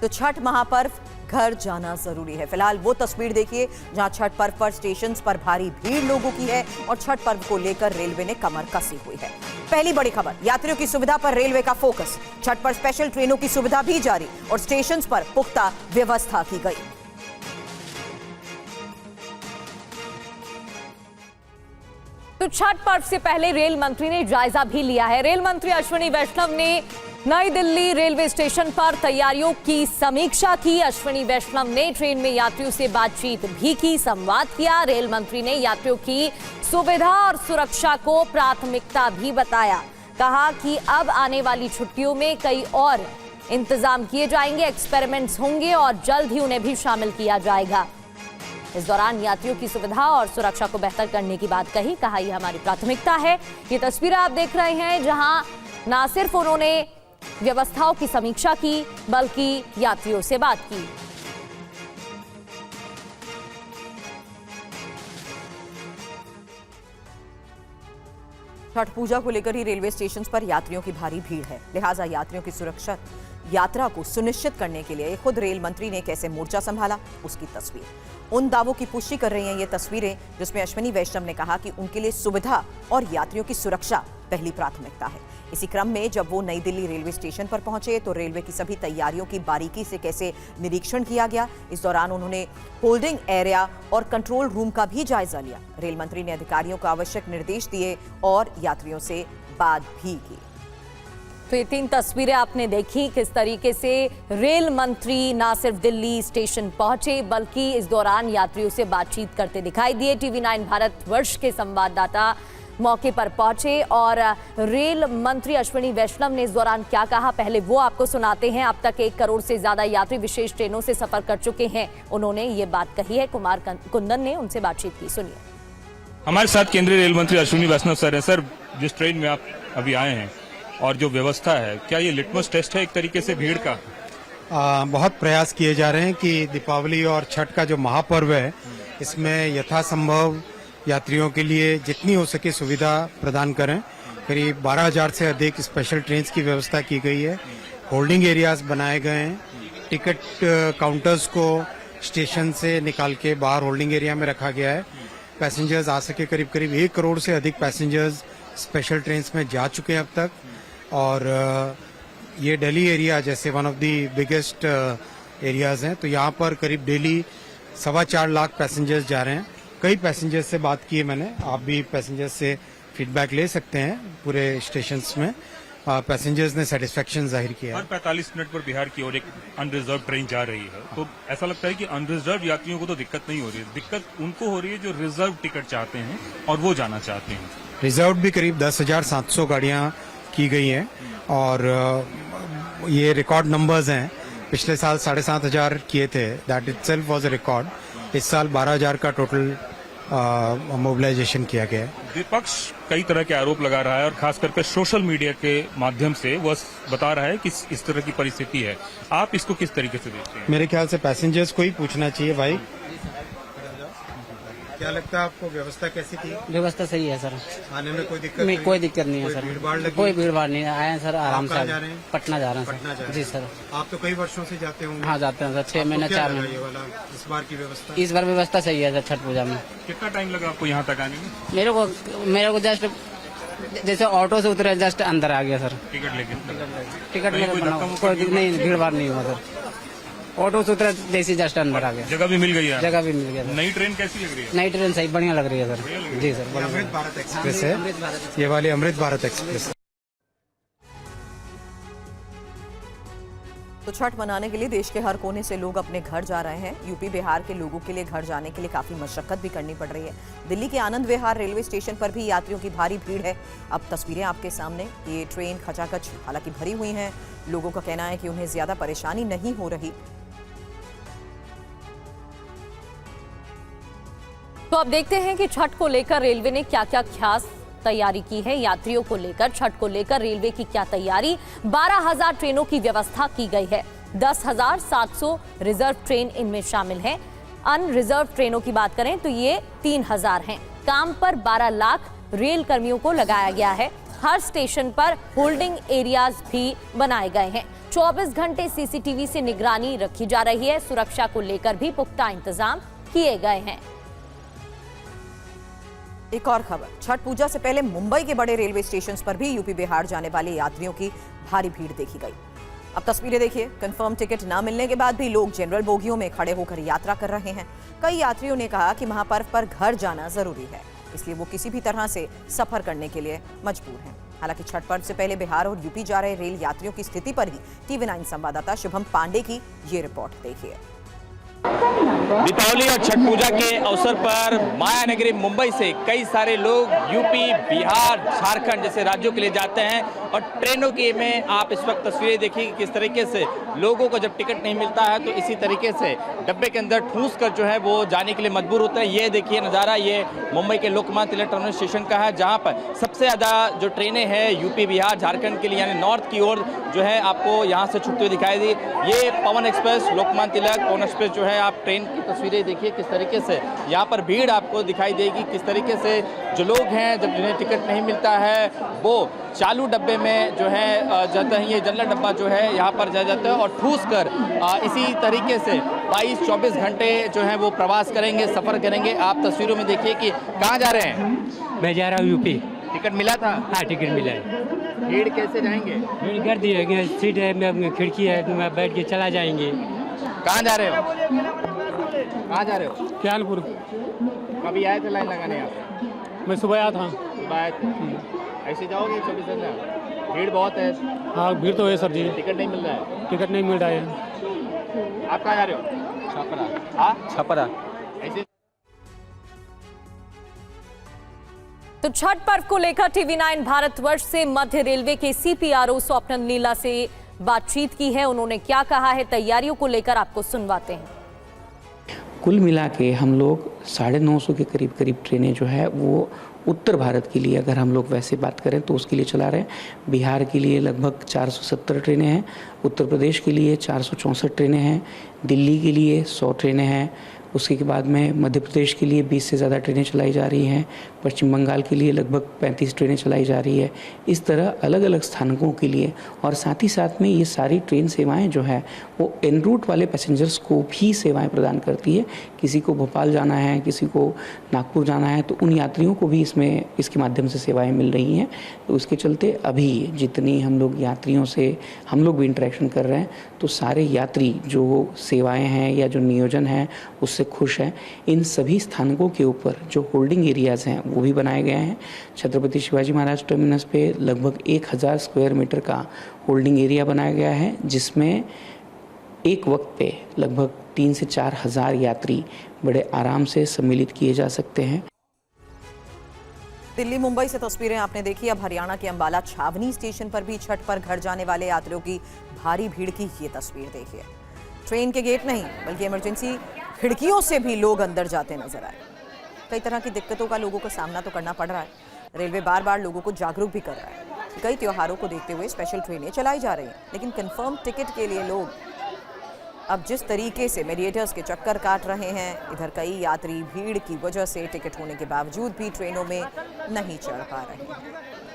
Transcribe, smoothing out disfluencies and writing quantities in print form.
तो छठ महापर्व घर जाना जरूरी है। फिलहाल वो तस्वीर देखिए जहां छठ पर्व पर स्टेशन पर भारी भीड़ लोगों की है और छठ पर्व को लेकर रेलवे ने कमर कसी हुई है। पहली बड़ी खबर, यात्रियों की सुविधा पर रेलवे का फोकस। छठ पर स्पेशल ट्रेनों की सुविधा भी जारी और स्टेशन पर पुख्ता व्यवस्था की गई। तो छठ पर्व से पहले रेल मंत्री ने जायजा भी लिया है। रेल मंत्री अश्विनी वैष्णव ने नई दिल्ली रेलवे स्टेशन पर तैयारियों की समीक्षा की। अश्विनी वैष्णव ने ट्रेन में यात्रियों से बातचीत भी की, संवाद किया। रेल मंत्री ने यात्रियों की सुविधा और सुरक्षा को प्राथमिकता भी बताया। कहा कि अब आने वाली छुट्टियों में कई और इंतजाम किए जाएंगे, एक्सपेरिमेंट्स होंगे और जल्द ही उन्हें भी शामिल किया जाएगा। इस दौरान यात्रियों की सुविधा और सुरक्षा को बेहतर करने की बात कही। कहा यह हमारी प्राथमिकता है। ये तस्वीरें आप देख रहे हैं जहां ना सिर्फ उन्होंने व्यवस्थाओं की समीक्षा की बल्कि यात्रियों से बात की। छठ पूजा को लेकर ही रेलवे स्टेशन पर यात्रियों की भारी भीड़ है, लिहाजा यात्रियों की सुरक्षा यात्रा को सुनिश्चित करने के लिए खुद रेल मंत्री ने कैसे मोर्चा संभाला, उसकी तस्वीर। उन दावों की पुष्टि कर रही हैं ये तस्वीरें जिसमें अश्विनी वैष्णव ने कहा कि उनके लिए सुविधा और यात्रियों की सुरक्षा पहली प्राथमिकता है। इसी क्रम में जब वो नई दिल्ली रेलवे स्टेशन पर पहुंचे तो रेलवे की सभी तैयारियों की बारीकी से कैसे निरीक्षण किया गया। इस दौरान उन्होंने होल्डिंग एरिया और कंट्रोल रूम का भी जायजा लिया। रेल मंत्री ने अधिकारियों को आवश्यक निर्देश दिए और यात्रियों से बात भी की। तो ये 3 तस्वीरें आपने देखी किस तरीके से रेल मंत्री ना सिर्फ दिल्ली स्टेशन पहुंचे बल्कि इस दौरान यात्रियों से बातचीत करते दिखाई दिए। TV9 भारतवर्ष के संवाददाता मौके पर पहुंचे और रेल मंत्री अश्विनी वैष्णव ने इस दौरान क्या कहा पहले वो आपको सुनाते हैं। अब तक 1 करोड़ से ज्यादा यात्री विशेष ट्रेनों से सफर कर चुके हैं। उन्होंने ये बात कही है। कुमार कुंदन ने उनसे बातचीत की, सुनिए। हमारे साथ केंद्रीय रेल मंत्री अश्विनी वैष्णव सर हैं। सर, जिस ट्रेन में आप अभी आए हैं और जो व्यवस्था है, क्या ये लिटमस टेस्ट है एक तरीके से भीड़ का? बहुत प्रयास किए जा रहे हैं कि दीपावली और छठ का जो महापर्व है इसमें यथासंभव यात्रियों के लिए जितनी हो सके सुविधा प्रदान करें। करीब 12,000 से अधिक स्पेशल ट्रेन्स की व्यवस्था की गई है। होल्डिंग एरियाज बनाए गए हैं। टिकट काउंटर्स को स्टेशन से निकाल के बाहर होल्डिंग एरिया में रखा गया है। पैसेंजर्स आ सके, करीब करीब 1 करोड़ से अधिक पैसेंजर्स स्पेशल ट्रेन्स में जा चुके हैं अब तक। और ये दिल्ली एरिया जैसे one of the biggest areas हैं, तो यहाँ पर करीब डेली 4.25 लाख पैसेंजर्स जा रहे हैं। कई पैसेंजर्स से बात की है मैंने, आप भी पैसेंजर्स से फीडबैक ले सकते हैं। पूरे स्टेशंस में पैसेंजर्स ने सेटिस्फेक्शन जाहिर किया। हर 45 मिनट पर बिहार की ओर एक अनरिजर्व ट्रेन जा रही है, तो ऐसा लगता है कि अनरिजर्व यात्रियों को तो दिक्कत नहीं हो रही है, दिक्कत उनको हो रही है जो रिजर्व टिकट चाहते हैं और वो जाना चाहते हैं। रिजर्व भी करीब 10,700 गाड़ियां की गई हैं और ये रिकॉर्ड नंबर्स हैं। पिछले साल 7,500 किए थे, that itself was a record. इस साल 12,000 का टोटल मोबिलाइजेशन किया गया है। विपक्ष कई तरह के आरोप लगा रहा है और खास करके सोशल मीडिया के माध्यम से वह बता रहा है कि इस तरह की परिस्थिति है। आप इसको किस तरीके से देखते हैं? मेरे ख्याल से पैसेंजर्स को ही पूछना चाहिए। भाई, क्या लगता है आपको, व्यवस्था कैसी थी? व्यवस्था सही है सर, आने में कोई दिक्कत नहीं? कोई दिक्कत नहीं है सर, कोई भीड़ भाड़ नहीं है। आए हैं सर आराम से। जा रहे हैं? पटना जा रहे हैं सर। जी सर। आप तो कई वर्षों से जाते होंगे। हाँ जाते हैं सर, 6 महीने 4 महीने। ये वाला इस बार की व्यवस्था, इस बार व्यवस्था सही है सर। छठ पूजा में कितना टाइम लगा आपको यहाँ तक आने में? मेरे को जस्ट जैसे ऑटो से उतरे जस्ट अंदर आ गया सर। टिकट लेके? टिकट मेरे कोई नहीं, भीड़ भाड़ नहीं हुआ सर। ऑटो से उतरे जैसे जस्ट अंदर आ गया। जगह भी मिल गई है? जगह भी मिल गया। नई ट्रेन कैसी लग रही है? नई ट्रेन सही बढ़िया लग रही है सर। जी सर। अमृत भारत एक्सप्रेस है ये वाली, अमृत भारत एक्सप्रेस। तो छठ मनाने के लिए देश के हर कोने से लोग अपने घर जा रहे हैं। यूपी बिहार के लोगों के लिए घर जाने के लिए काफी मशक्कत भी करनी पड़ रही है। दिल्ली के आनंद विहार रेलवे स्टेशन पर भी यात्रियों की भारी भीड़ है। अब तस्वीरें आपके सामने, ये ट्रेन खचाखच हालांकि भरी हुई हैं। लोगों का कहना है कि उन्हें ज्यादा परेशानी नहीं हो रही। तो अब देखते हैं कि छठ को लेकर रेलवे ने क्या क्या खास तैयारी की है। यात्रियों को लेकर, छठ को लेकर रेलवे की क्या तैयारी। 12,000 ट्रेनों की व्यवस्था की गई है। 10,700 रिजर्व ट्रेन इनमें शामिल हैं। अनरिजर्व ट्रेनों की बात करें तो ये 3,000 हैं। काम पर 12 लाख रेल कर्मियों को लगाया गया है। हर स्टेशन पर होल्डिंग एरियाज भी बनाए गए हैं। 24 घंटे सीसीटीवी से निगरानी रखी जा रही है। सुरक्षा को लेकर भी पुख्ता इंतजाम किए गए हैं। एक और खबर, छठ पूजा से पहले मुंबई के बड़े रेलवे स्टेशन पर भी यूपी बिहार जाने वाले यात्रियों की भारी भीड़ देखी गई। अब तस्वीरें देखिए। कंफर्म टिकट न मिलने के बाद भी लोग जनरल बोगियों में खड़े होकर यात्रा कर रहे हैं। कई यात्रियों ने कहा कि महापर्व पर घर जाना जरूरी है, इसलिए वो किसी भी तरह से सफर करने के लिए मजबूर हैं। हालांकि छठ पर्व से पहले बिहार और यूपी जा रहे रेल यात्रियों की स्थिति पर ही TV9 संवाददाता शुभम पांडे की ये रिपोर्ट देखिए। दीपावली और छठ पूजा के अवसर पर माया नगरी मुंबई से कई सारे लोग यूपी, बिहार, झारखंड जैसे राज्यों के लिए जाते हैं और ट्रेनों के में आप इस वक्त तस्वीरें देखिए कि किस तरीके से लोगों को जब टिकट नहीं मिलता है तो इसी तरीके से डब्बे के अंदर ठूस कर जो है वो जाने के लिए मजबूर होते हैं। ये देखिए नज़ारा, ये मुंबई के लोकमान्य तिलक टर्मिनल स्टेशन का है, जहाँ पर सबसे ज़्यादा जो ट्रेनें हैं यूपी, बिहार, झारखंड के लिए यानी नॉर्थ की ओर जो है आपको यहाँ से छूटते हुए दिखाई दी। ये पवन एक्सप्रेस, लोकमान्य तिलक पवन एक्सप्रेस जो है आप ट्रेन की तस्वीरें देखिए किस तरीके से यहाँ पर भीड़ आपको दिखाई देगी। किस तरीके से जो लोग हैं जब जिन्हें टिकट नहीं मिलता है वो चालू डब्बे में जो है जाते हैं। ये जनरल डब्बा जो है यहाँ पर जा जाता है और ठूस कर इसी तरीके से 22-24 घंटे जो है वो प्रवास करेंगे, सफर करेंगे। आप तस्वीरों में देखिए कि कहाँ जा रहे हैं। मैं जा रहा हूँ यूपी। टिकट मिला था? हाँ, टिकट मिला है। भीड़ कैसे जाएंगे? भीड़ कर दी है, सीट है, खिड़की है, तो मैं बैठ के चला जाएंगे। कहाँ जा रहे हो? कहाँ जा रहे हो? क्यालपुर। कभी आए थे लाइन लगाने आप? मैं सुबह आया था। सुबह आए थे। ऐसे जाओगे 24 घंटे? भीड़ बहुत है। हाँ, भीड़ तो है सर जी। टिकट नहीं मिल रहा है? टिकट नहीं मिल रहा है। आप कहाँ जा रहे हो? छपरा। हाँ, छपरा। ऐसे तो छठ पर्व को लेकर TV9 भारतवर्ष से मध्य रेलवे के CPRO स्वप्न नीला से बातचीत की है। उन्होंने क्या कहा है, तैयारियों को लेकर आपको सुनवाते हैं। कुल मिला के हम लोग 950 के करीब ट्रेनें जो है वो उत्तर भारत के लिए अगर हम लोग वैसे बात करें तो उसके लिए चला रहे हैं। बिहार के लिए लगभग 470 ट्रेनें हैं, उत्तर प्रदेश के लिए 464 ट्रेनें हैं, दिल्ली के लिए 100 ट्रेनें हैं, उसके बाद में मध्य प्रदेश के लिए 20 से ज़्यादा ट्रेनें चलाई जा रही हैं, पश्चिम बंगाल के लिए लगभग 35 ट्रेनें चलाई जा रही है। इस तरह अलग अलग स्थानकों के लिए, और साथ ही साथ में ये सारी ट्रेन सेवाएं जो है वो एन रूट वाले पैसेंजर्स को भी सेवाएं प्रदान करती है। किसी को भोपाल जाना है, किसी को नागपुर जाना है, तो उन यात्रियों को भी इसके माध्यम से सेवाएं मिल रही हैं। तो उसके चलते अभी जितनी हम लोग यात्रियों से हम लोग भी इंटरेक्शन कर रहे हैं तो सारे यात्री जो सेवाएं हैं या जो नियोजन है उससे खुश हैं। इन सभी स्थानकों के ऊपर जो होल्डिंग एरियाज़ हैं वो भी बनाए गए हैं। छत्रपति शिवाजी महाराज टर्मिनस पे लगभग 1000 स्क्वायर मीटर का होल्डिंग एरिया बनाया गया है, जिसमें एक वक्त पे लगभग 3 से 4 हज़ार यात्री बड़े आराम से सम्मिलित किए जा सकते हैं। दिल्ली मुंबई से तस्वीरें आपने देखी। अब हरियाणा के अंबाला छावनी स्टेशन पर भी छठ पर घर जाने वाले यात्रियों की भारी भीड़ की ये तस्वीर देखिए। ट्रेन के गेट नहीं बल्कि इमरजेंसी खिड़कियों से भी लोग अंदर जाते नजर आए। कई तरह की दिक्कतों का लोगों को सामना तो करना पड़ रहा है। रेलवे बार बार लोगों को जागरूक भी कर रहा है। कई त्योहारों को देखते हुए स्पेशल ट्रेनें चलाई जा रही हैं, लेकिन कंफर्म टिकट के लिए लोग अब जिस तरीके से मीडिएटर्स के चक्कर काट रहे हैं, इधर कई यात्री भीड़ की वजह से टिकट होने के बावजूद भी ट्रेनों में नहीं चढ़ पा रहे हैं।